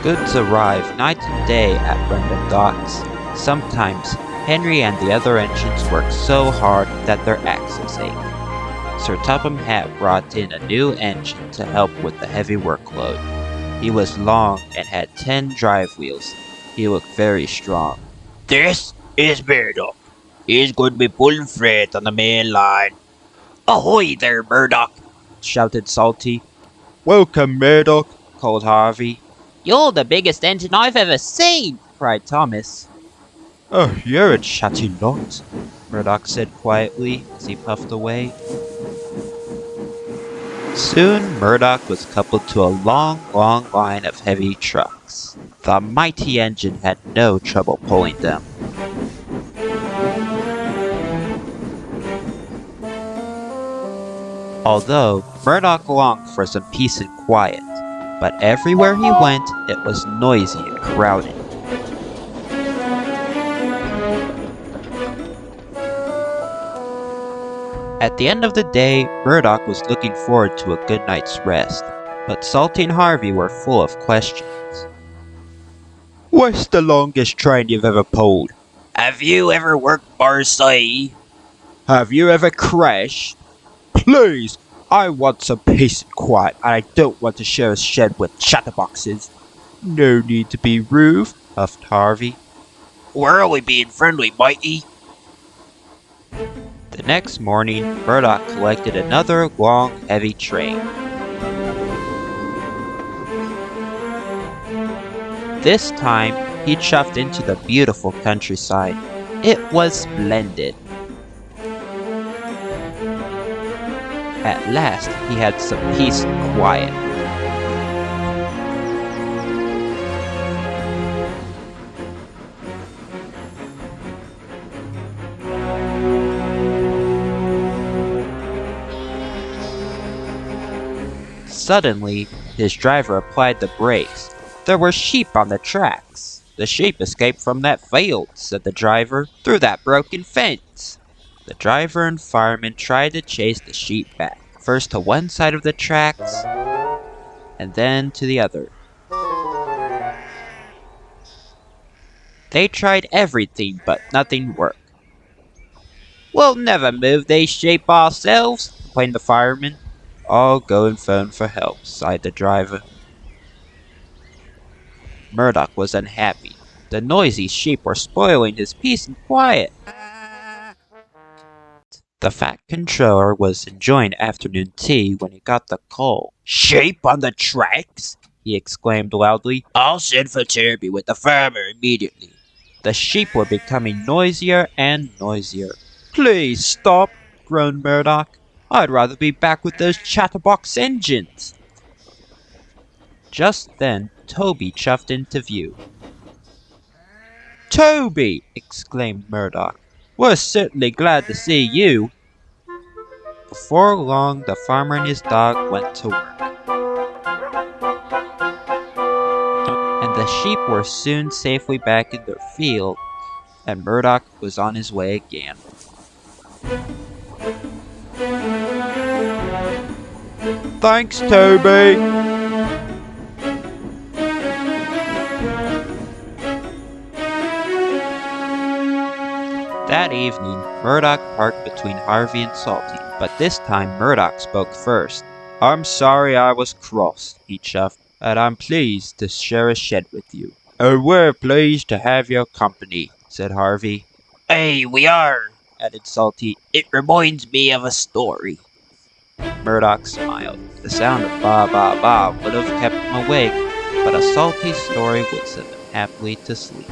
Goods arrive night and day at random docks. Sometimes, Henry and the other engines work so hard that their axles ache. Sir Topham Hatt brought in a new engine to help with the heavy workload. He was long and had 10 drive wheels. He looked very strong. This is Murdoch. He's going to be pulling freight on the main line. Ahoy there, Murdoch! Shouted Salty. Welcome, Murdoch, called Harvey. You're the biggest engine I've ever seen, cried Thomas. Oh, you're a chatty lot, Murdoch said quietly as he puffed away. Soon Murdoch was coupled to a long line of heavy trucks. The mighty engine had no trouble pulling them. Although Murdoch longed for some peace and quiet, but everywhere he went it was noisy and crowded. At the end of the day, Murdoch was looking forward to a good night's rest, but Salty and Harvey were full of questions. What's the longest train you've ever pulled? Have you ever worked Marseille? Have you ever crashed? Please, I want some peace and quiet, and I don't want to share a shed with chatterboxes. No need to be rude, huffed Harvey. We're only being friendly, matey. The next morning, Murdoch collected another long, heavy train. This time, he chuffed into the beautiful countryside. It was splendid. At last, he had some peace and quiet. Suddenly, his driver applied the brakes. There were sheep on the tracks. The sheep escaped from that field, said the driver, through that broken fence. The driver and fireman tried to chase the sheep back, first to one side of the tracks, and then to the other. They tried everything, but nothing worked. We'll never move these sheep ourselves, complained the fireman. I'll go and phone for help, sighed the driver. Murdoch was unhappy. The noisy sheep were spoiling his peace and quiet. The fat controller was enjoying afternoon tea when he got the call. Sheep on the tracks? He exclaimed loudly. I'll send for Toby with the farmer immediately. The sheep were becoming noisier and noisier. Please stop, groaned Murdoch. I'd rather be back with those chatterbox engines. Just then, Toby chuffed into view. Toby! Exclaimed Murdoch. We're certainly glad to see you. Before long, the farmer and his dog went to work. And the sheep were soon safely back in their field, and Murdoch was on his way again. Thanks, Toby! That evening, Murdoch parked between Harvey and Salty, but this time Murdoch spoke first. I'm sorry I was cross, he chuffed, and I'm pleased to share a shed with you. Oh, we're pleased to have your company, said Harvey. Hey, we are, added Salty. It reminds me of a story. Murdoch smiled. The sound of ba ba ba would have kept him awake, but a Salty story would send him happily to sleep.